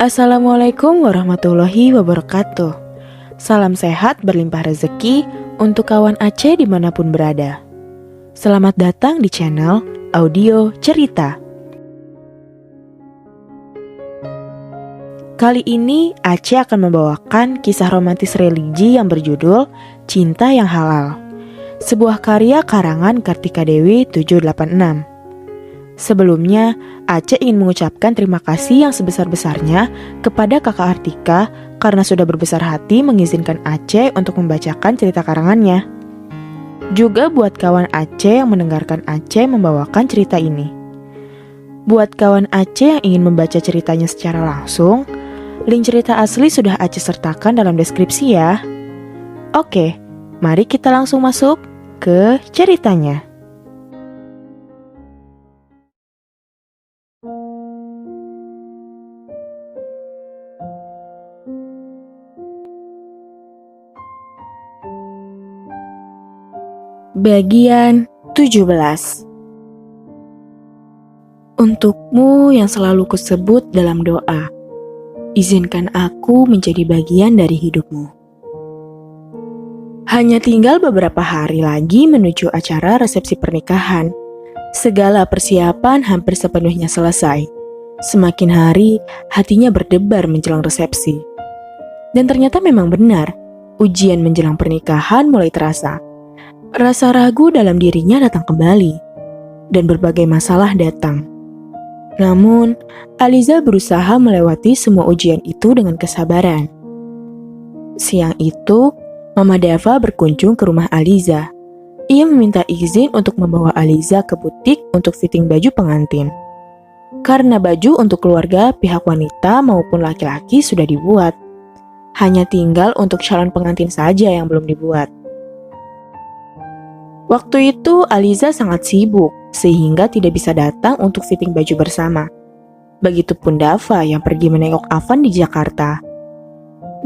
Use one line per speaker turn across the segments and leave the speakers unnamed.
Assalamualaikum warahmatullahi wabarakatuh. Salam sehat berlimpah rezeki untuk kawan Aceh dimanapun berada. Selamat datang di channel Audio Cerita. Kali ini Aceh akan membawakan kisah romantis religi yang berjudul Cinta yang Halal, sebuah karya karangan Kartika Dewi 786. Sebelumnya, Aceh ingin mengucapkan terima kasih yang sebesar-besarnya kepada kakak Artika karena sudah berbesar hati mengizinkan Aceh untuk membacakan cerita karangannya. Juga buat kawan Aceh yang mendengarkan Aceh membawakan cerita ini. Buat kawan Aceh yang ingin membaca ceritanya secara langsung, link cerita asli sudah Aceh sertakan dalam deskripsi ya. Oke, mari kita langsung masuk ke ceritanya. Bagian 17. Untukmu yang selalu kusebut dalam doa, izinkan aku menjadi bagian dari hidupmu. Hanya tinggal beberapa hari lagi menuju acara resepsi pernikahan. Segala persiapan hampir sepenuhnya selesai. Semakin hari, hatinya berdebar menjelang resepsi. Dan ternyata memang benar, ujian menjelang pernikahan mulai terasa. Rasa ragu dalam dirinya datang kembali, dan berbagai masalah datang. Namun, Aliza berusaha melewati semua ujian itu dengan kesabaran. Siang itu, Mama Dava berkunjung ke rumah Aliza. Ia meminta izin untuk membawa Aliza ke butik untuk fitting baju pengantin. Karena baju untuk keluarga pihak wanita maupun laki-laki sudah dibuat. Hanya tinggal untuk calon pengantin saja yang belum dibuat. Waktu itu Aliza sangat sibuk sehingga tidak bisa datang untuk fitting baju bersama. Begitupun Dava yang pergi menengok Afan di Jakarta.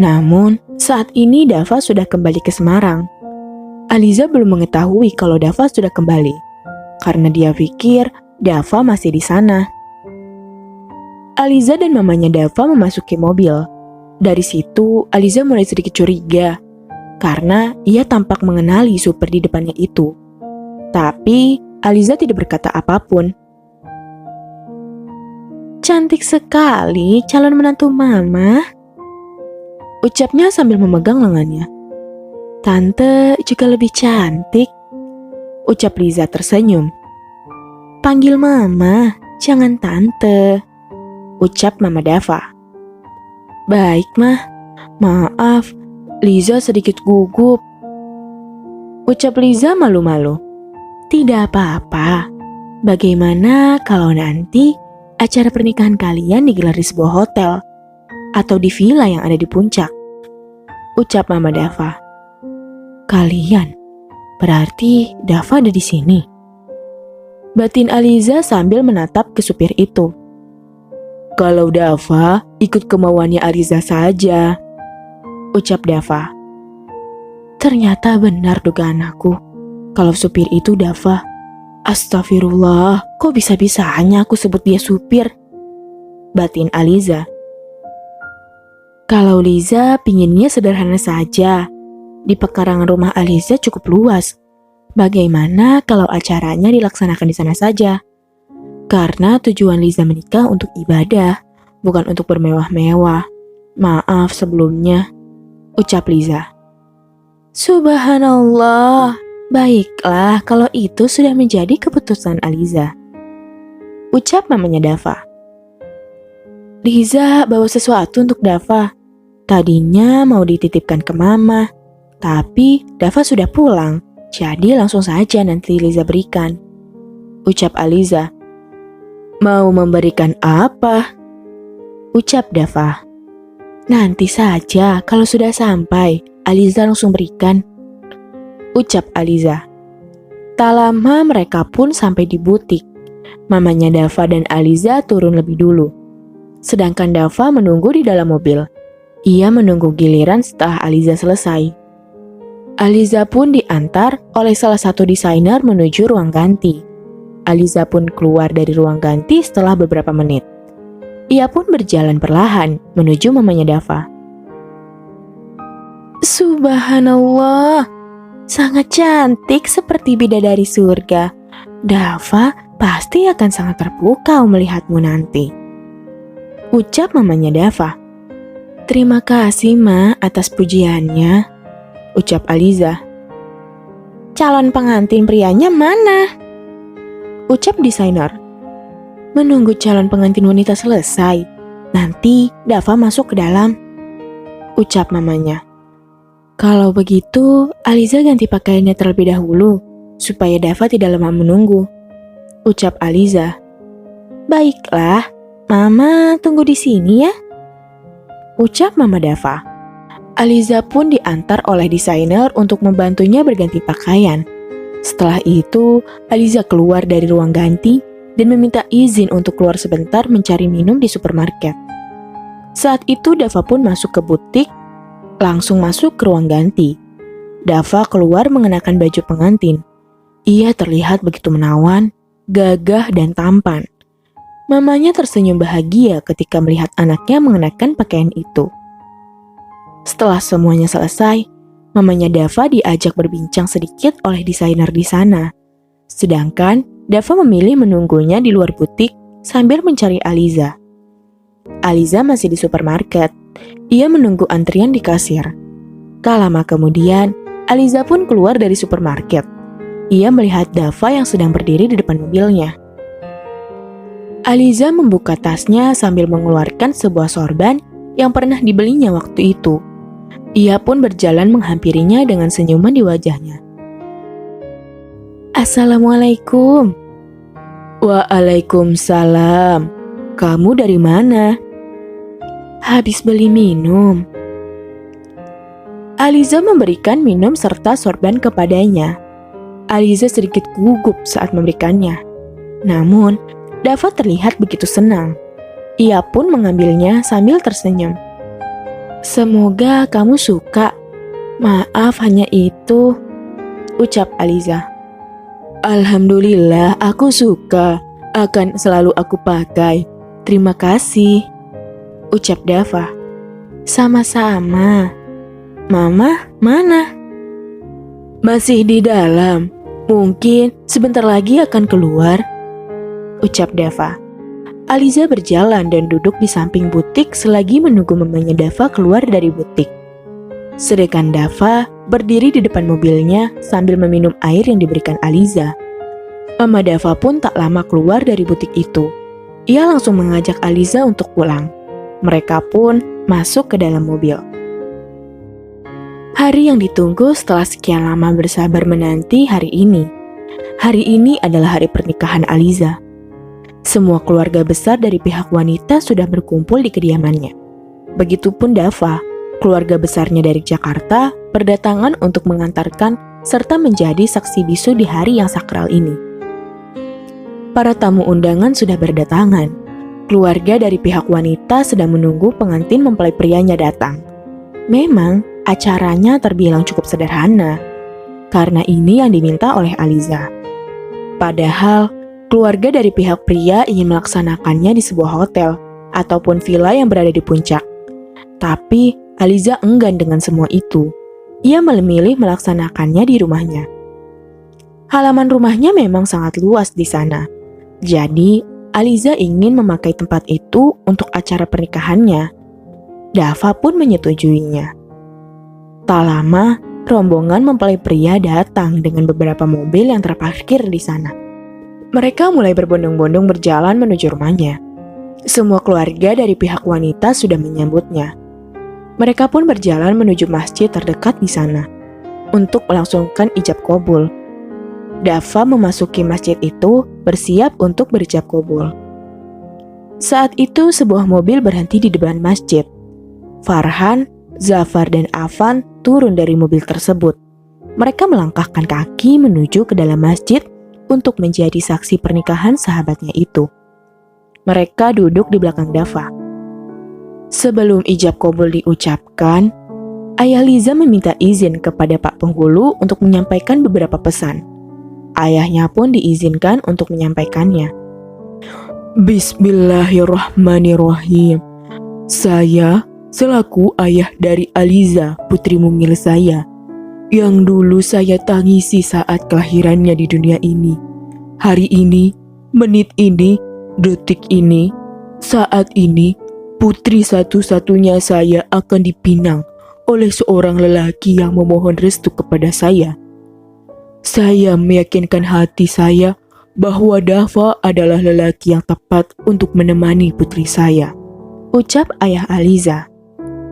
Namun saat ini Dava sudah kembali ke Semarang. Aliza belum mengetahui kalau Dava sudah kembali karena dia pikir Dava masih di sana. Aliza dan mamanya Dava memasuki mobil. Dari situ Aliza mulai sedikit curiga karena ia tampak mengenali supir di depannya itu. Tapi Aliza tidak berkata apapun. "Cantik sekali calon menantu mama," ucapnya sambil memegang lengannya. "Tante juga lebih cantik," ucap Liza tersenyum. "Panggil mama, jangan tante," ucap Mama Dava. "Baik mah, maaf, Liza sedikit gugup," ucap Liza malu-malu. "Tidak apa-apa. Bagaimana kalau nanti acara pernikahan kalian digelar di sebuah hotel atau di villa yang ada di puncak?" ucap Mama Dava. "Kalian? Berarti Dava ada di sini?" batin Aliza sambil menatap ke supir itu. "Kalau Dava, ikut kemauannya Aliza saja," ucap Dava. Ternyata benar dugaan aku. Kalau supir itu Dava. Astagfirullah, kok bisa-bisanya aku sebut dia supir? Batin Aliza. Kalau Liza pinginnya sederhana saja. Di pekarangan rumah Aliza cukup luas. Bagaimana kalau acaranya dilaksanakan di sana saja? Karena tujuan Liza menikah untuk ibadah, bukan untuk bermewah-mewah. Maaf sebelumnya, ucap Liza. Subhanallah, baiklah kalau itu sudah menjadi keputusan Aliza, ucap mamanya Dava. Liza bawa sesuatu untuk Dava. Tadinya mau dititipkan ke mama, tapi Dava sudah pulang, jadi langsung saja nanti Liza berikan, ucap Aliza. Mau memberikan apa? Ucap Dava. Nanti saja kalau sudah sampai, Aliza langsung berikan, ucap Aliza. Tak lama mereka pun sampai di butik. Mamanya Dava dan Aliza turun lebih dulu. Sedangkan Dava menunggu di dalam mobil. Ia menunggu giliran setelah Aliza selesai. Aliza pun diantar oleh salah satu desainer menuju ruang ganti. Aliza pun keluar dari ruang ganti setelah beberapa menit. Ia pun berjalan perlahan menuju mamanya Dava. Subhanallah, sangat cantik seperti bidadari surga. Dava pasti akan sangat terpukau melihatmu nanti, ucap mamanya Dava. Terima kasih, Ma, atas pujiannya, ucap Aliza. Calon pengantin prianya mana? Ucap desainer. Menunggu calon pengantin wanita selesai, nanti Dava masuk ke dalam, ucap mamanya. Kalau begitu, Aliza ganti pakaiannya terlebih dahulu, supaya Dava tidak lama menunggu, ucap Aliza. Baiklah, Mama tunggu di sini ya, ucap Mama Dava. Aliza pun diantar oleh desainer untuk membantunya berganti pakaian. Setelah itu, Aliza keluar dari ruang ganti dan meminta izin untuk keluar sebentar mencari minum di supermarket. Saat itu Dava pun masuk ke butik, langsung masuk ke ruang ganti. Dava keluar mengenakan baju pengantin. Ia terlihat begitu menawan, gagah dan tampan. Mamanya tersenyum bahagia ketika melihat anaknya mengenakan pakaian itu. Setelah semuanya selesai, mamanya Dava diajak berbincang sedikit oleh desainer di sana. Sedangkan Dava memilih menunggunya di luar butik sambil mencari Aliza. Aliza masih di supermarket. Ia menunggu antrian di kasir. Tak lama kemudian, Aliza pun keluar dari supermarket. Ia melihat Dava yang sedang berdiri di depan mobilnya. Aliza membuka tasnya sambil mengeluarkan sebuah sorban yang pernah dibelinya waktu itu. Ia pun berjalan menghampirinya dengan senyuman di wajahnya. Assalamualaikum. Waalaikumsalam. Kamu dari mana? Habis beli minum. Aliza memberikan minum serta sorban kepadanya. Aliza sedikit gugup saat memberikannya. Namun, Dava terlihat begitu senang. Ia pun mengambilnya sambil tersenyum. Semoga kamu suka. Maaf hanya itu, ucap Aliza. Alhamdulillah aku suka. Akan selalu aku pakai. Terima kasih, ucap Dava. Sama-sama. Mama mana? Masih di dalam. Mungkin sebentar lagi akan keluar, ucap Dava. Aliza berjalan dan duduk di samping butik selagi menunggu mamanya Dava keluar dari butik. Sedangkan Dava berdiri di depan mobilnya sambil meminum air yang diberikan Aliza. Mama Dava pun tak lama keluar dari butik itu. Ia langsung mengajak Aliza untuk pulang. Mereka pun masuk ke dalam mobil. Hari yang ditunggu setelah sekian lama bersabar menanti hari ini. Hari ini adalah hari pernikahan Aliza. Semua keluarga besar dari pihak wanita sudah berkumpul di kediamannya. Begitupun Dava, keluarga besarnya dari Jakarta berdatangan untuk mengantarkan serta menjadi saksi bisu di hari yang sakral ini. Para tamu undangan sudah berdatangan. Keluarga dari pihak wanita sedang menunggu pengantin mempelai prianya datang. Memang, acaranya terbilang cukup sederhana, karena ini yang diminta oleh Aliza. Padahal, keluarga dari pihak pria ingin melaksanakannya di sebuah hotel ataupun villa yang berada di puncak. Tapi, Aliza enggan dengan semua itu. Ia memilih melaksanakannya di rumahnya. Halaman rumahnya memang sangat luas di sana. Jadi, Aliza ingin memakai tempat itu untuk acara pernikahannya. Dava pun menyetujuinya. Tak lama, rombongan mempelai pria datang dengan beberapa mobil yang terparkir di sana. Mereka mulai berbondong-bondong berjalan menuju rumahnya. Semua keluarga dari pihak wanita sudah menyambutnya. Mereka pun berjalan menuju masjid terdekat di sana untuk melangsungkan ijab qabul. Dava memasuki masjid itu bersiap untuk berijab qabul. Saat itu sebuah mobil berhenti di depan masjid. Farhan, Zafar dan Afan turun dari mobil tersebut. Mereka melangkahkan kaki menuju ke dalam masjid untuk menjadi saksi pernikahan sahabatnya itu. Mereka duduk di belakang Dava. Sebelum ijab qabul diucapkan, Ayah Liza meminta izin kepada Pak Penghulu untuk menyampaikan beberapa pesan. Ayahnya pun diizinkan untuk menyampaikannya. Bismillahirrahmanirrahim. Saya selaku ayah dari Aliza, putri mungil saya, yang dulu saya tangisi saat kelahirannya di dunia ini. Hari ini, menit ini, detik ini, saat ini, putri satu-satunya saya akan dipinang oleh seorang lelaki yang memohon restu kepada saya. Saya meyakinkan hati saya bahwa Dava adalah lelaki yang tepat untuk menemani putri saya, ucap ayah Aliza.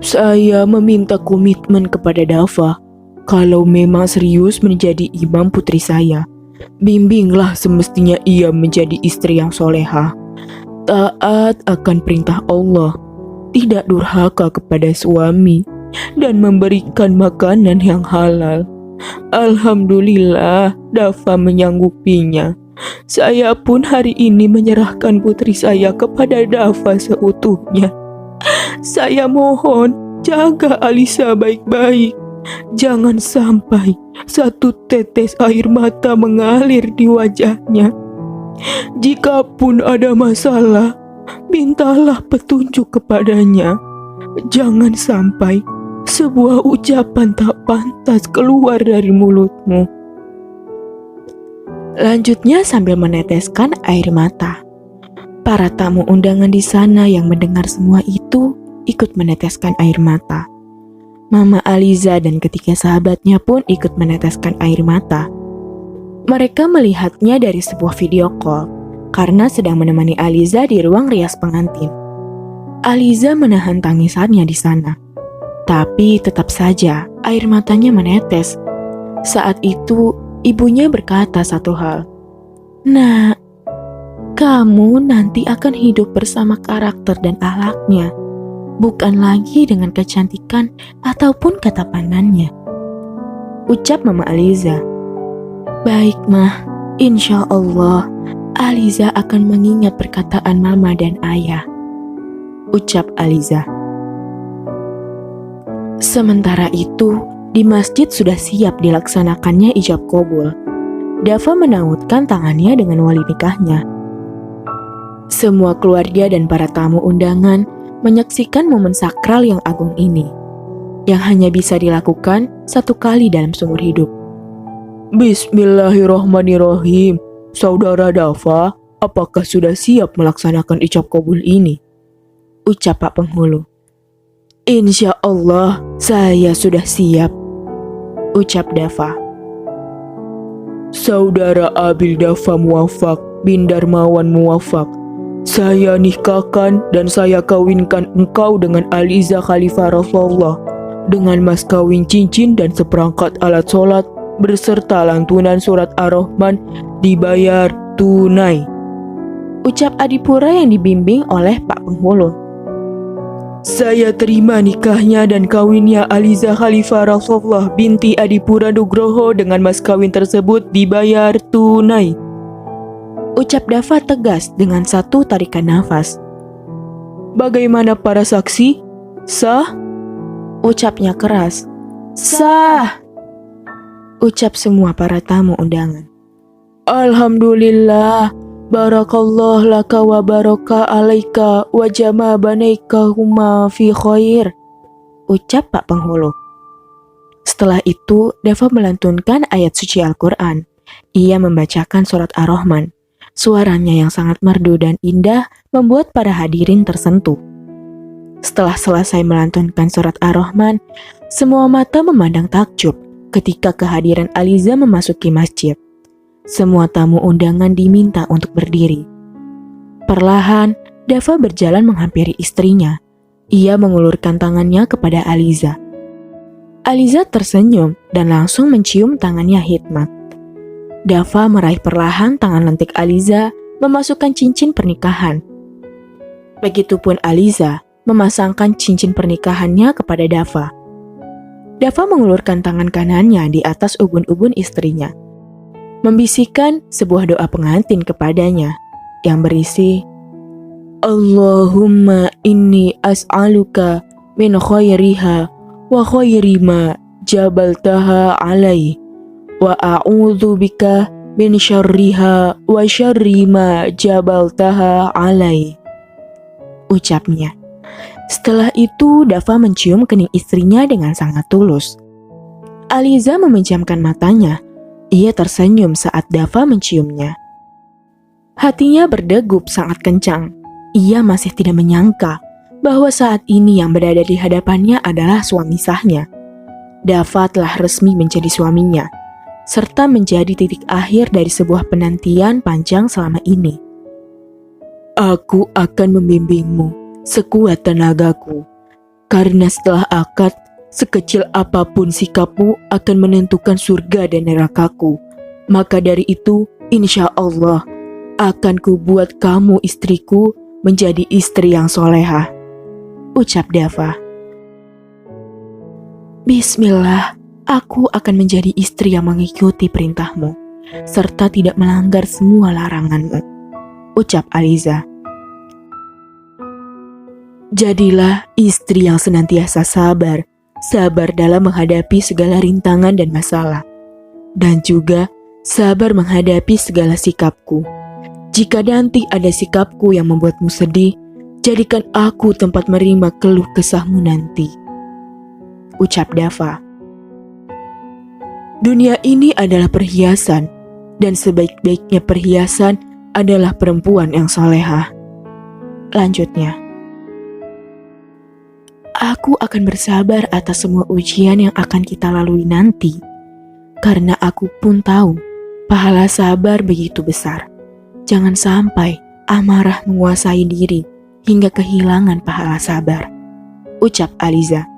Saya meminta komitmen kepada Dava, kalau memang serius menjadi imam putri saya, bimbinglah semestinya ia menjadi istri yang soleha, taat akan perintah Allah, tidak durhaka kepada suami, dan memberikan makanan yang halal. Alhamdulillah, Dava menyanggupinya. Saya pun hari ini menyerahkan putri saya kepada Dava seutuhnya. Saya mohon, jaga Aliza baik-baik. Jangan sampai satu tetes air mata mengalir di wajahnya. Jikapun ada masalah, mintalah petunjuk kepadanya. Jangan sampai sebuah ucapan tak pantas keluar dari mulutmu. Lanjutnya sambil meneteskan air mata. Para tamu undangan di sana yang mendengar semua itu ikut meneteskan air mata. Mama Aliza dan ketiga sahabatnya pun ikut meneteskan air mata. Mereka melihatnya dari sebuah video call karena sedang menemani Aliza di ruang rias pengantin. Aliza menahan tangisannya di sana. Tapi tetap saja air matanya menetes. Saat itu ibunya berkata satu hal. Nak, kamu nanti akan hidup bersama karakter dan akhlaknya, bukan lagi dengan kecantikan ataupun ketapanannya, ucap Mama Aliza. Baik Mah, insya Allah Aliza akan mengingat perkataan Mama dan Ayah, ucap Aliza. Sementara itu, di masjid sudah siap dilaksanakannya ijab qabul. Dava menautkan tangannya dengan wali nikahnya. Semua keluarga dan para tamu undangan menyaksikan momen sakral yang agung ini, yang hanya bisa dilakukan satu kali dalam seumur hidup. Bismillahirrahmanirrahim. Saudara Dava, apakah sudah siap melaksanakan ijab qabul ini? Ucap Pak Penghulu. Insya Allah, saya sudah siap, ucap Dava. Saudara Abil Dava Muwafaq bin Darmawan Muwafaq, saya nikahkan dan saya kawinkan engkau dengan Aliza Khalifah Rasulullah dengan mas kawin cincin dan seperangkat alat sholat berserta lantunan surat Ar-Rahman dibayar tunai, ucap Adipura yang dibimbing oleh Pak Penghulu. Saya terima nikahnya dan kawinnya Aliza Khalifah Rasulullah binti Adipura Nugroho dengan mas kawin tersebut dibayar tunai, ucap Dava tegas dengan satu tarikan nafas. Bagaimana para saksi? Sah? Ucapnya keras. Sah! Ucap semua para tamu undangan. Alhamdulillah, barakallah laka wa baraka alaika wa jama banaika huma fi khair, ucap Pak Penghulu. Setelah itu, Dava melantunkan ayat suci Al-Quran. Ia membacakan surat Ar-Rahman. Suaranya yang sangat merdu dan indah membuat para hadirin tersentuh. Setelah selesai melantunkan surat Ar-Rahman, semua mata memandang takjub ketika kehadiran Aliza memasuki masjid. Semua tamu undangan diminta untuk berdiri. Perlahan, Dava berjalan menghampiri istrinya. Ia mengulurkan tangannya kepada Aliza. Aliza tersenyum dan langsung mencium tangannya hikmat. Dava meraih perlahan tangan lentik Aliza, memasukkan cincin pernikahan. Begitupun Aliza memasangkan cincin pernikahannya kepada Dava. Dava mengulurkan tangan kanannya di atas ubun-ubun istrinya, membisikkan sebuah doa pengantin kepadanya yang berisi, Allahumma inni as'aluka min khairiha wa khairi ma jabaltaha alai wa a'udzu bika min syarriha wa syarri ma jabaltaha alai, ucapnya. Setelah itu Dava mencium kening istrinya dengan sangat tulus. Aliza memejamkan matanya. Ia tersenyum saat Dava menciumnya. Hatinya berdegup sangat kencang. Ia masih tidak menyangka bahwa saat ini yang berada di hadapannya adalah suami sahnya. Dava telah resmi menjadi suaminya, serta menjadi titik akhir dari sebuah penantian panjang selama ini. Aku akan membimbingmu sekuat tenagaku, karena setelah akad, sekecil apapun sikapmu akan menentukan surga dan nerakaku. Maka dari itu, insya Allah, akan kubuat kamu istriku menjadi istri yang solehah, ucap Dava. Bismillah, aku akan menjadi istri yang mengikuti perintahmu, serta tidak melanggar semua laranganmu, ucap Aliza. Jadilah istri yang senantiasa sabar dalam menghadapi segala rintangan dan masalah, dan juga sabar menghadapi segala sikapku. Jika nanti ada sikapku yang membuatmu sedih, jadikan aku tempat menerima keluh kesahmu nanti, ucap Dava. Dunia ini adalah perhiasan, dan sebaik-baiknya perhiasan adalah perempuan yang solehah, lanjutnya. Aku akan bersabar atas semua ujian yang akan kita lalui nanti, karena aku pun tahu pahala sabar begitu besar. Jangan sampai amarah menguasai diri hingga kehilangan pahala sabar, ucap Aliza.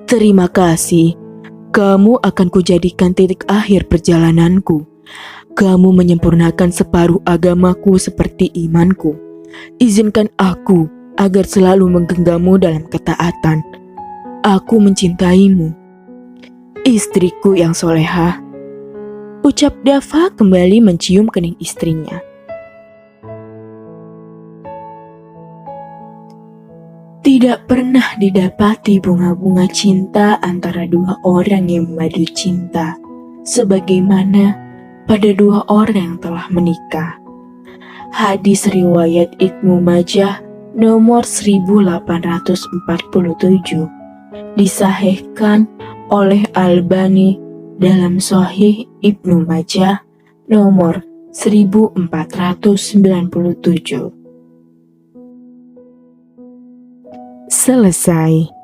Terima kasih, kamu akan kujadikan titik akhir perjalananku. Kamu menyempurnakan separuh agamaku seperti imanku. Izinkan aku agar selalu menggenggammu dalam ketaatan. Aku mencintaimu, istriku yang solehah, ucap Dava kembali mencium kening istrinya. Tidak pernah didapati bunga-bunga cinta antara dua orang yang memadu cinta, sebagaimana pada dua orang yang telah menikah. Hadis riwayat Ibnu Majah nomor 1847, disahihkan oleh Albani dalam Sahih Ibnu Majah nomor 1497. Selesai.